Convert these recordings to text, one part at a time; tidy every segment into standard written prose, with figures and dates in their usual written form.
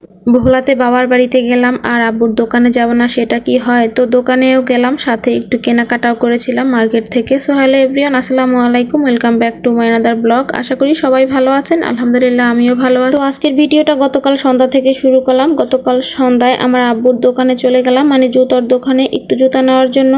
ভোলাতে বাবার বাড়িতে গেলাম আর আব্বুর দোকানে যাব না সেটা কি হয়, তো দোকানেও গেলাম, সাথে একটু কেনাকাটাও করেছিলাম মার্কেট থেকে। সো হ্যালো এভরিওয়ান, আসসালামু আলাইকুম, welcome back to my another blog. আশা করি সবাই ভালো আছেন, আলহামদুলিল্লাহ আমিও ভালো আছি। তো আজকের ভিডিওটা গতকাল সন্ধ্যা থেকে শুরু করলাম। গতকাল সন্ধ্যায় আমার আব্বুর দোকানে চলে গেলাম, মানে জুতার দোকানে একটু জুতা নেওয়ার জন্য।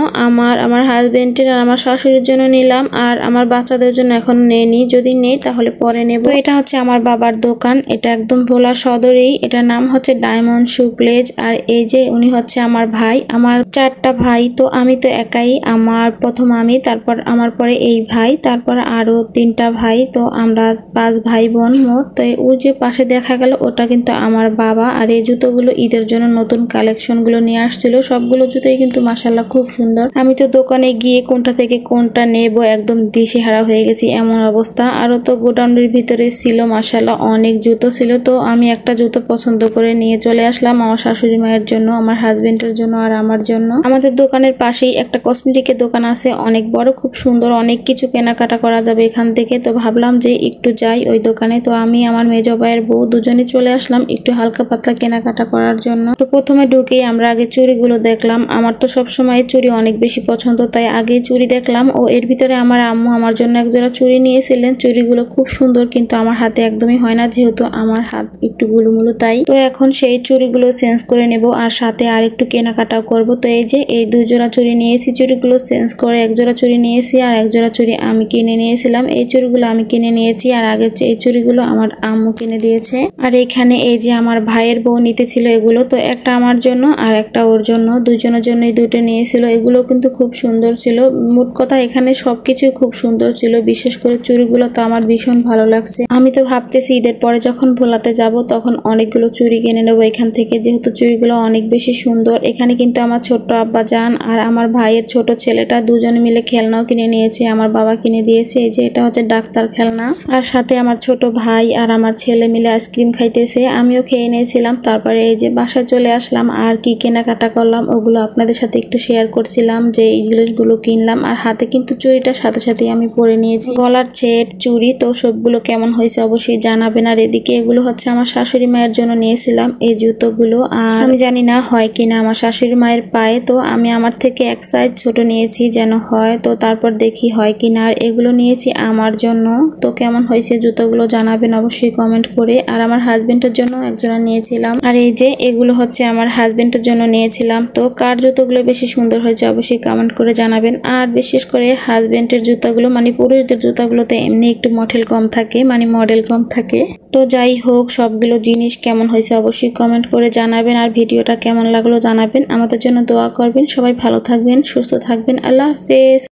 আমার হাজবেন্ডের আর আমার শাশুড়ির জন্য নিলাম, আর আমার বাচ্চাদের জন্য এখন নেইনি, যদি নেই তাহলে পরে নেব। এটা হচ্ছে আমার বাবার দোকান, এটা একদম ভোলা সদরেই, এটার নাম হচ্ছে ডায়মন্ড শু প্লেজ। আর এই যে উনি হচ্ছে আমার ভাই, আমার 4টা ভাই, তো আমি তো একাই, আমার প্রথম আমি, তারপর আমার পরে এই ভাই, তারপর আরো 3টা ভাই, তো আমরা 5 ভাই বোন মোট। তো ওই যে পাশে দেখা গেল ওটা কিন্তু আমার বাবা। আর এই জুতোগুলো ঈদের জন্য নতুন কালেকশন গুলো নিয়ে আসছিল, সবগুলো জুতোই কিন্তু মাশাআল্লাহ খুব সুন্দর। আমি তো দোকানে গিয়ে কোনটা থেকে কোনটা নেব একদম দিশেহারা হয়ে গেছি, এমন অবস্থা। আরো তো গোডাউনের ভিতরে ছিল মাশাআল্লাহ অনেক জুতো ছিল, তো আমি একটা জুতো পছন্দ করে নিয়ে চলে আসলাম আমার শাশুড়ি মায়ের জন্য, আমার হাজবেন্ডের জন্য আর আমার জন্য। আমাদের দোকানের পাশেই একটা কসমেটিকের দোকান আছে, অনেক বড়, খুব সুন্দর, অনেক কিছু কেনাকাটা করা যাবে এখান থেকে। তো ভাবলাম যে একটু যাই ওই দোকানে। তো আমি আমার মেজো ভাইয়ের বউ দুজনে চলে আসলাম একটু হালকা পাতলা কেনাকাটা করার জন্য। তো প্রথমে ঢুকেই আমরা আগে চুড়িগুলো দেখলাম। আমার তো সবসময় চুড়ি অনেক বেশি পছন্দ, তাই আগে চুড়ি দেখলাম। ও এর ভিতরে আমার আম্মু আমার জন্য একজোড়া চুড়ি নিয়েছিলেন। চুড়িগুলো খুব সুন্দর, কিন্তু আমার হাতে একদমই হয় না, যেহেতু আমার হাত একটু গুলুমুলু, তাই। তো এখন সেই চুড়িগুলো চেঞ্জ করে নেব, আর সাথে আর একটু কেনাকাটাও করব। তো এই যে এই 2 জোড়া চুড়ি নিয়েছি, চুড়িগুলো চেঞ্জ করে 1 জোড়া চুড়ি নিয়েছি, আর 1 জোড়া চুড়ি আমি কিনে নিয়েছিলাম। এই চুড়িগুলো আমি কিনে নিয়েছি, আর আগের এই চুড়িগুলো আমার আম্মু কিনে দিয়েছে। আর এখানে এই যে আমার ভাইয়ের বউ নিতে ছিল এগুলো, তো একটা আমার জন্য আর একটা ওর জন্য, দুজনের জন্যই দুটো নিয়েছিল। এগুলো কিন্তু খুব সুন্দর ছিল, মোট কথা এখানে সবকিছুই খুব সুন্দর ছিল, বিশেষ করে চুড়িগুলো তো আমার ভীষণ ভালো লাগছে। আমি তো ভাবতেছি ঈদের পরে যখন ভোলাতে যাব তখন অনেকগুলো চুড়ি কিনে নেবো এখান থেকে, যেহেতু চুড়িগুলো অনেক বেশি সুন্দর। এখানে কিন্তু আমার ছোট্ট আব্বা জান আর আমার ভাইয়ের ছোট ছেলেটা দুজনে মিলে খেলনাও কিনে নিয়েছে, আমার বাবা কিনে দিয়েছে। এই যে এটা হচ্ছে ডাক্তার খেলনা, আর সাথে আমার ছোট ভাই আর আমার ছেলে মিলে আইসক্রিম খাইতেছে, আমিও খেয়ে নিয়েছিলাম। তারপরে এই যে বাসায় চলে আসলাম, আর কি কেনাকাটা করলাম ওগুলো আপনাদের সাথে একটু শেয়ার করছিলাম, যে এই জিনিসগুলো কিনলাম। আর হাতে কিন্তু চুড়িটা সাথে সাথে আমি পরে নিয়েছি, গলার সেট চুড়ি। তো সবগুলো কেমন হয়েছে অবশ্যই জানাবেন। আর এদিকে এগুলো হচ্ছে আমার শাশুড়ি মায়ের জন্য নিয়েছিলাম এই জুতোগুলো, আর আমি জানি না হয় কিনা আমার শাশুড়ি মায়ের পায়ে, তো আমি আমার থেকে 1 সাইজ ছোট নিয়েছি যেন হয়, তো তারপর দেখি হয় কিনা। আর এগুলো নিয়েছি আমার জন্য, তো কেমন হয়েছে জুতোগুলো জানাবেন অবশ্যই কমেন্ট করে। আর আমার হাজবেন্ডের জন্য একজোড়া নিয়েছিলাম, আর এই যে এগুলো হচ্ছে আমার হাজবেন্ডের জন্য নিয়েছিলাম। তো কার জুতোগুলো বেশি সুন্দর হয়েছে অবশ্যই কমেন্ট করে জানাবেন। আর বিশেষ করে হাজবেন্ডের জুতাগুলো, মানে পুরুষদের জুতাগুলোতে এমনি একটু মডেল কম থাকে, মানে মডেল কম থাকে। তো যাই হোক, সবগুলো জিনিস কেমন হয়েছে অবশ্যই কমেন্ট করে জানাবেন, আর ভিডিওটা কেমন লাগলো জানাবেন। আমাদের জন্য দোয়া করবেন, সবাই ভালো থাকবেন, সুস্থ থাকবেন, আল্লাহ হাফেজ।